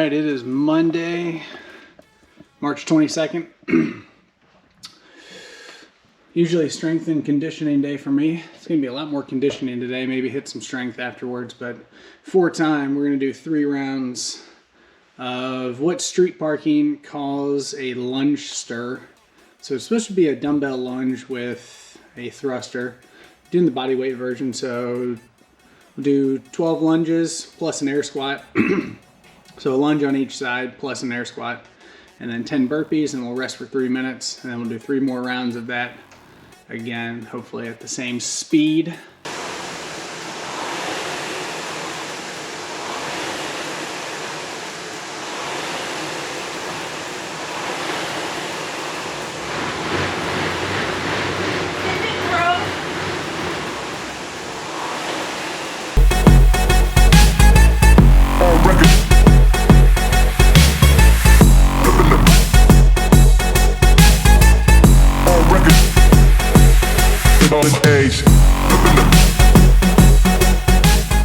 right, it is Monday, March 22nd. Usually strength and conditioning day for me. It's gonna be a lot more conditioning today, maybe hit some strength afterwards, but for time, we're gonna do 3 rounds of what street parking calls a lunge stir. So it's supposed to be a dumbbell lunge with a thruster. Doing the body weight version, so we'll do 12 lunges plus an air squat. So a lunge on each side plus an air squat, and then 10 burpees, and we'll rest for 3 minutes, and then we'll do 3 more rounds of that. Again, hopefully at the same speed.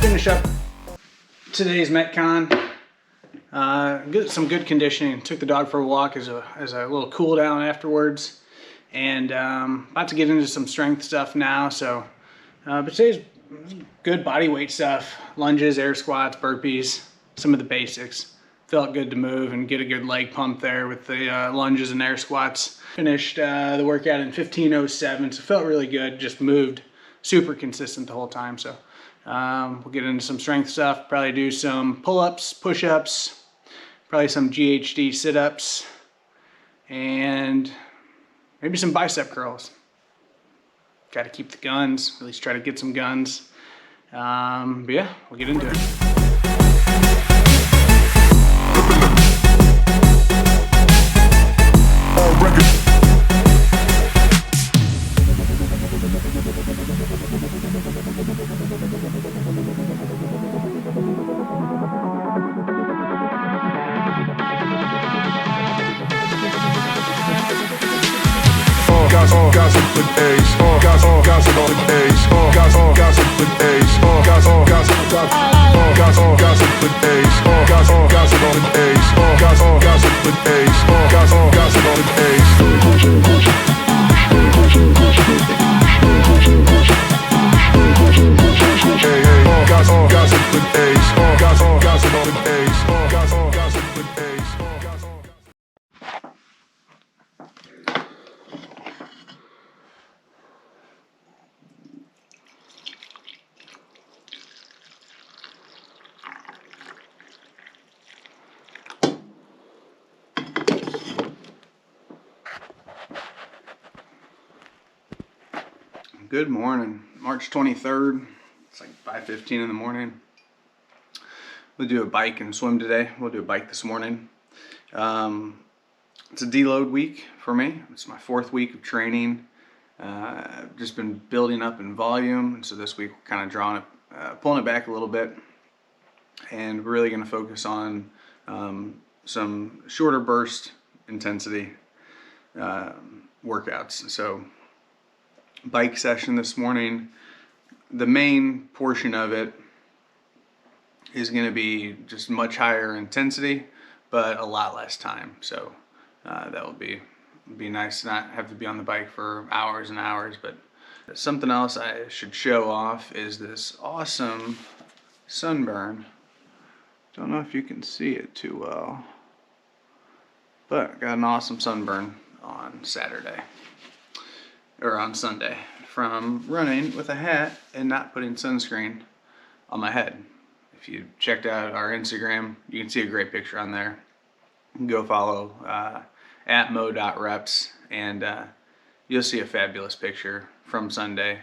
Finish up today's Metcon. Some good conditioning. Took the dog for a walk as a little cool down afterwards, and about to get into some strength stuff now. So, but today's good body weight stuff: lunges, air squats, burpees, some of the basics. Felt good to move and get a good leg pump there with the lunges and air squats. Finished the workout in 15:07, so felt really good. Just moved super consistent the whole time. So we'll get into some strength stuff. Probably do some pull-ups, push-ups, probably some GHD sit-ups, and maybe some bicep curls. Got to keep the guns, at least try to get some guns. But yeah, we'll get into it. Good morning, March 23rd. It's like 5:15 in the morning. We'll do a bike and swim today. We'll do a bike this morning. It's a deload week for me. It's my 4th week of training. I've just been building up in volume, and so this week we're kind of pulling it back a little bit, and we're really going to focus on some shorter burst intensity workouts. So bike session this morning, the main portion of it is going to be just much higher intensity, but a lot less time. So that will be nice to not have to be on the bike for hours and hours. But something else I should show off is this awesome sunburn. Don't know if you can see it too well, but I got an awesome sunburn on Saturday. Or on Sunday, from running with a hat and not putting sunscreen on my head. If you checked out our Instagram, you can see a great picture on there. You can go follow at mo.reps, and you'll see a fabulous picture from Sunday.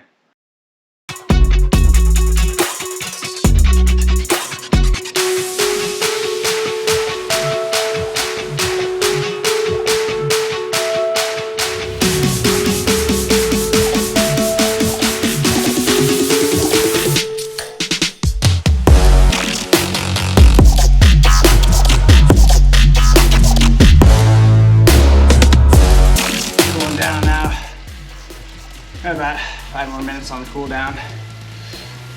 About 5 more minutes on the cool down,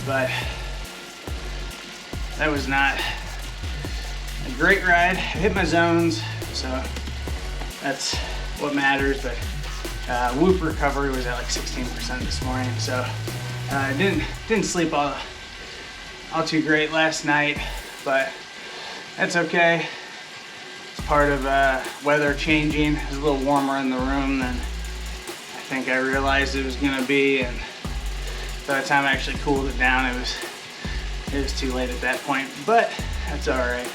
but that was not a great ride. I hit my zones, so that's what matters. But whoop recovery was at like 16% this morning, so I didn't sleep all too great last night, but that's okay. It's part of weather changing. It was a little warmer in the room than I think I realized it was gonna be, and by the time I actually cooled it down, it was too late at that point, but that's all right.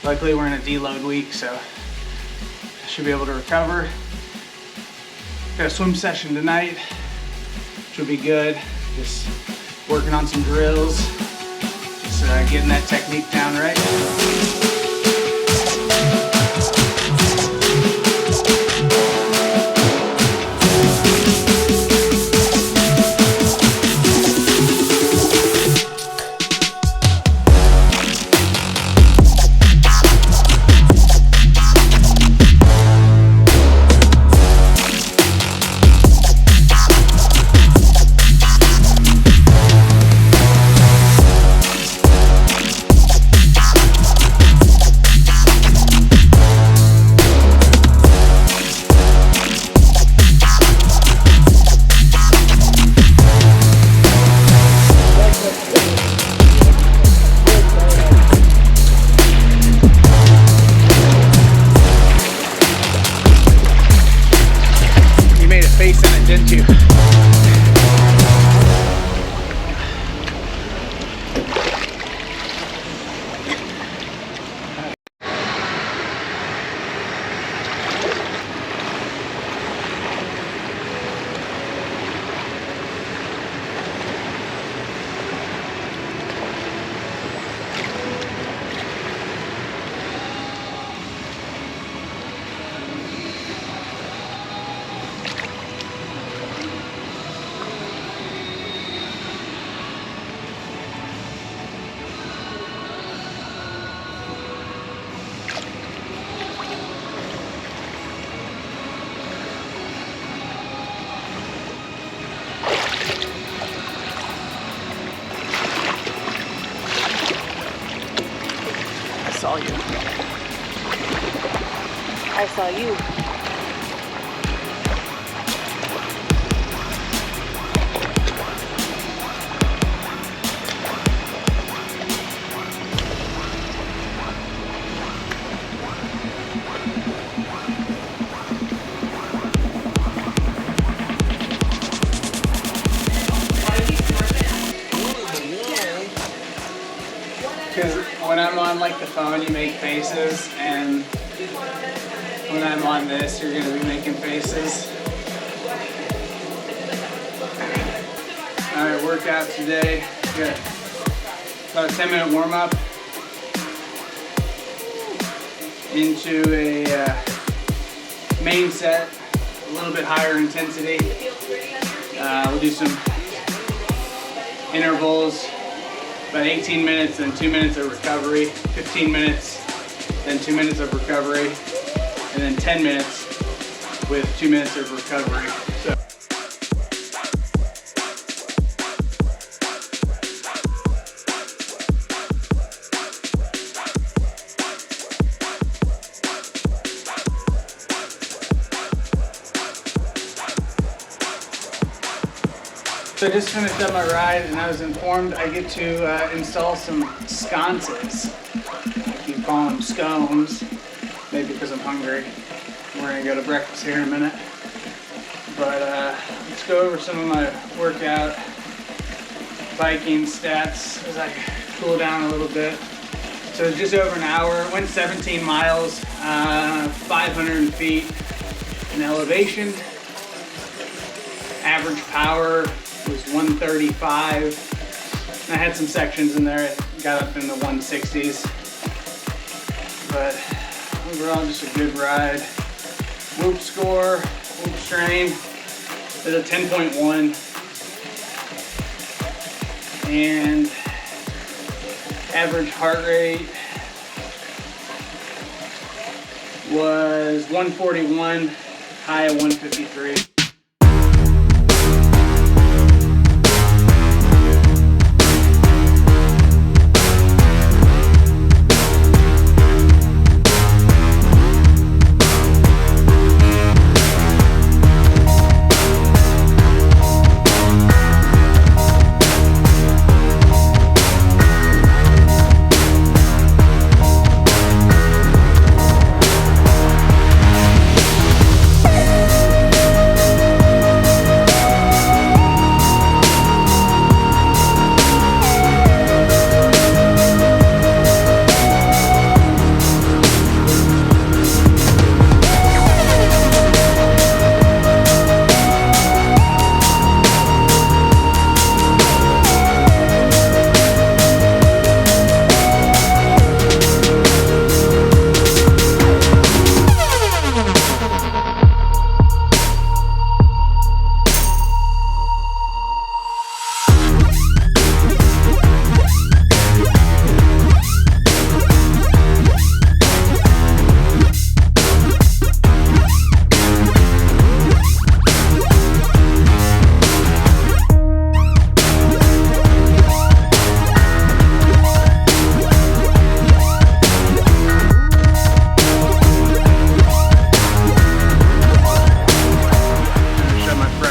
Luckily, we're in a deload week, so I should be able to recover. Got a swim session tonight, which will be good. Just working on some drills, just getting that technique down right. Didn't you? saw you. I saw you. Because when I'm on like the phone, you make faces, and when I'm on this, you're gonna be making faces. All right, workout today. Good. About a 10-minute warm up into a main set, a little bit higher intensity. We'll do some intervals. About 18 minutes, then 2 minutes of recovery, 15 minutes, then 2 minutes of recovery, and then 10 minutes with 2 minutes of recovery. So I just finished up my ride, and I was informed I get to install some sconces. I keep calling them scones, maybe because I'm hungry. We're gonna go to breakfast here in a minute. But let's go over some of my workout biking stats as I cool down a little bit. So just over an hour, went 17 miles, 500 feet in elevation. Average power was 135. And I had some sections in there, it got up in the 160s. But overall, just a good ride. Whoop score, whoop strain is a 10.1. And average heart rate was 141, high of 153.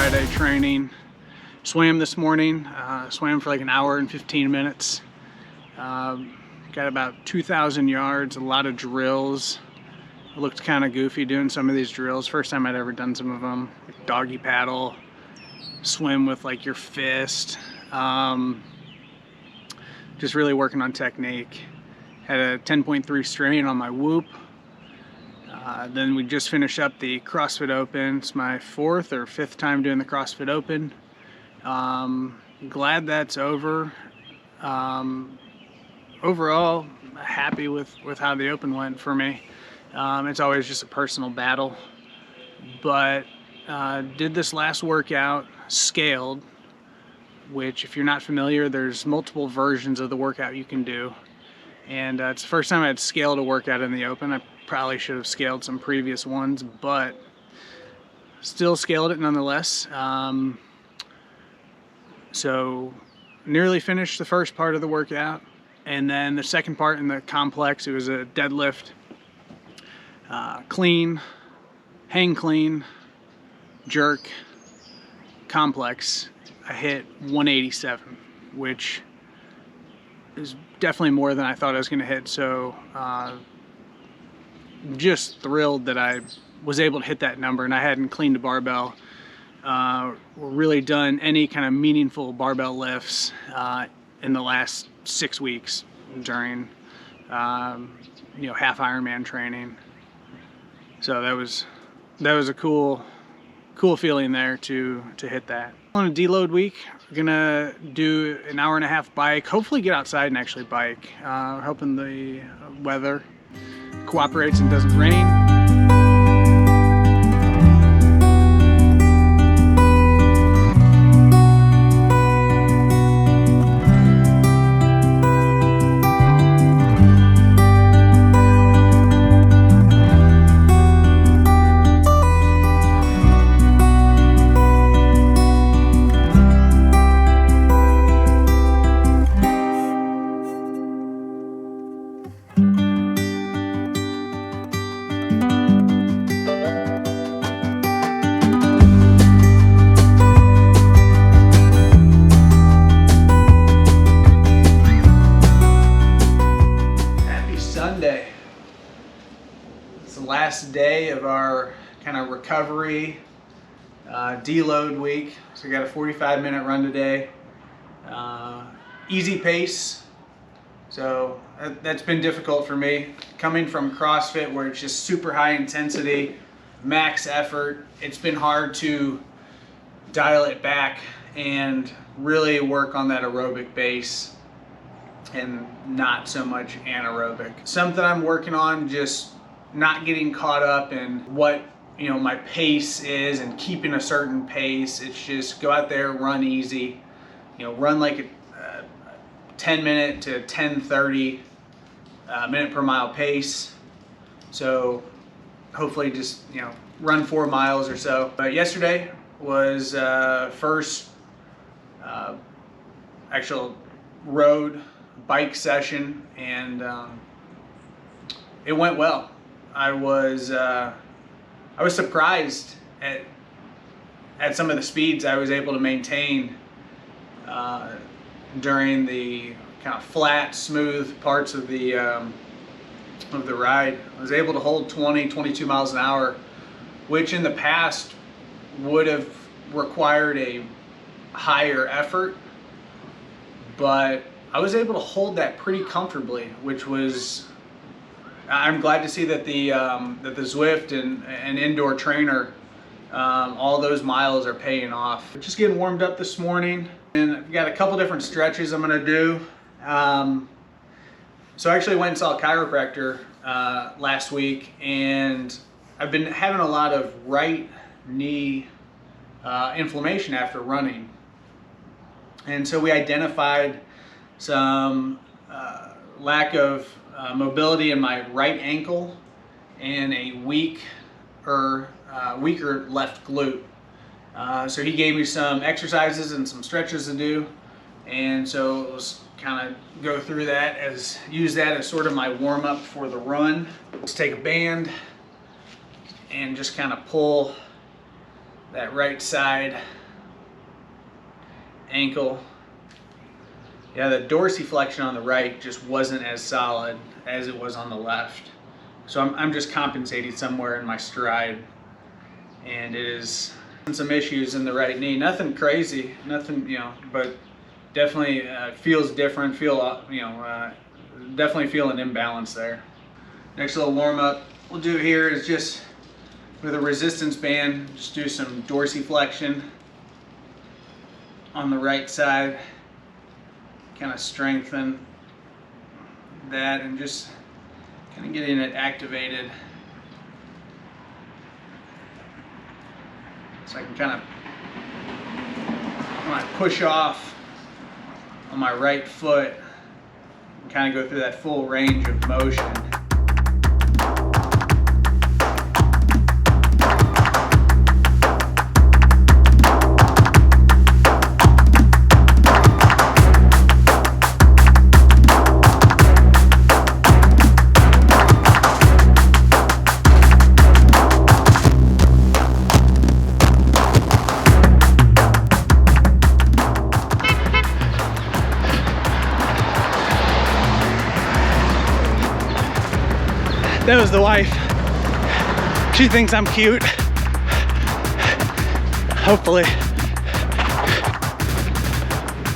Friday training. Swam this morning, swam for like an hour and 15 minutes. Got about 2,000 yards, a lot of drills. It looked kind of goofy doing some of these drills. First time I'd ever done some of them. Like doggy paddle, swim with like your fist. Just really working on technique. Had a 10.3 strain on my whoop. Then we just finished up the CrossFit Open. It's my 4th or 5th time doing the CrossFit Open. Glad that's over. Overall, happy with how the Open went for me. It's always just a personal battle. But did this last workout scaled, which if you're not familiar, there's multiple versions of the workout you can do. And it's the first time I'd scaled a workout in the Open. I probably should have scaled some previous ones, but still scaled it nonetheless. So nearly finished the first part of the workout. And then the second part in the complex, it was a deadlift, clean, hang clean, jerk, complex. I hit 187, which is definitely more than I thought I was going to hit. So just thrilled that I was able to hit that number, and I hadn't cleaned a barbell or really done any kind of meaningful barbell lifts in the last 6 weeks during half Ironman training. So that was a cool feeling there to hit that. On a deload week, we're gonna do an hour and a half bike, hopefully get outside and actually bike. We're hoping the weather cooperates and doesn't rain. Last day of our kind of recovery deload week. So we got a 45-minute run today. Easy pace. So that's been difficult for me. Coming from CrossFit where it's just super high intensity, max effort, it's been hard to dial it back and really work on that aerobic base and not so much anaerobic. Something I'm working on, just not getting caught up in what my pace is and keeping a certain pace. It's just go out there, run easy, run like a 10-minute to 10:30 minute per mile pace. So hopefully just run 4 miles or so. But yesterday was first actual road bike session, and it went well. I was surprised at some of the speeds I was able to maintain during the kind of flat, smooth parts of the ride. I was able to hold 22 miles an hour, which in the past would have required a higher effort, but I was able to hold that pretty comfortably, which was, I'm glad to see that the Zwift and indoor trainer, all those miles are paying off. Just getting warmed up this morning, and I've got a couple different stretches I'm gonna do. So I actually went and saw a chiropractor last week, and I've been having a lot of right knee inflammation after running. And so we identified some lack of mobility in my right ankle and a weaker left glute. So he gave me some exercises and some stretches to do, and so let's kind of go through that, use that as sort of my warm-up for the run. Let's take a band and just kind of pull that right side ankle. Yeah, the dorsiflexion on the right just wasn't as solid as it was on the left. So I'm just compensating somewhere in my stride. And it is some issues in the right knee. Nothing crazy, nothing, but definitely feels different. Definitely feel an imbalance there. Next little warm up we'll do here is just with a resistance band, just do some dorsiflexion on the right side. Kind of strengthen that and just kind of getting it activated. So I can kind of, when I push off on my right foot, and kind of go through that full range of motion. That was the wife. She thinks I'm cute. Hopefully.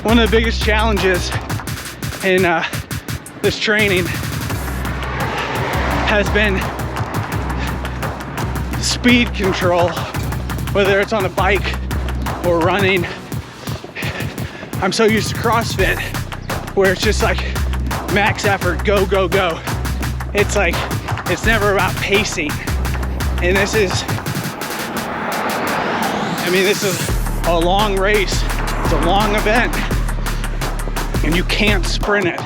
One of the biggest challenges in this training has been speed control, whether it's on a bike or running. I'm so used to CrossFit where it's just like max effort, go, go, go. It's like, it's never about pacing. And this is a long race. It's a long event. And you can't sprint it.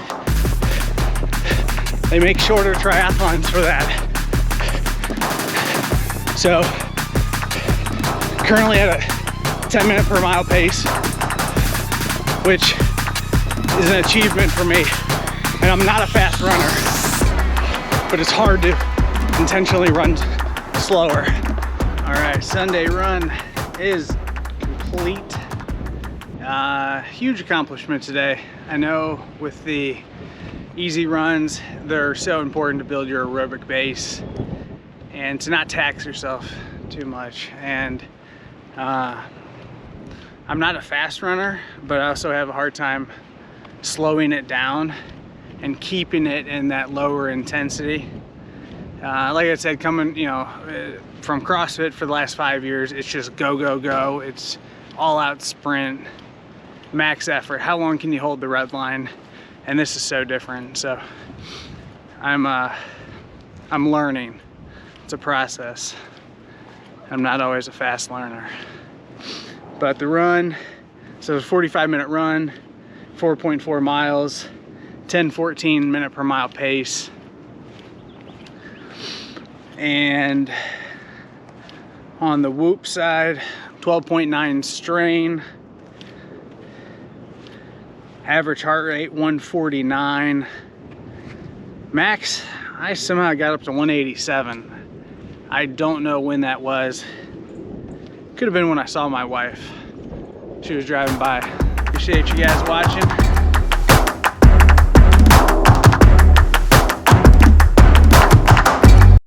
They make shorter triathlons for that. So, currently at a 10-minute per mile pace, which is an achievement for me. And I'm not a fast runner, but it's hard to intentionally run slower. All right, Sunday run is complete. Huge accomplishment today. I know with the easy runs, they're so important to build your aerobic base and to not tax yourself too much. And I'm not a fast runner, but I also have a hard time slowing it down and keeping it in that lower intensity. Like I said, coming from CrossFit for the last 5 years, it's just go, go, go. It's all out sprint, max effort. How long can you hold the red line? And this is so different. So I'm learning. It's a process. I'm not always a fast learner. But the run, so it's a 45-minute run, 4.4 miles, 10-14 minute per mile pace. And on the whoop side, 12.9 strain. Average heart rate 149. Max, I somehow got up to 187. I don't know when that was. Could have been when I saw my wife. She was driving by. Appreciate you guys watching.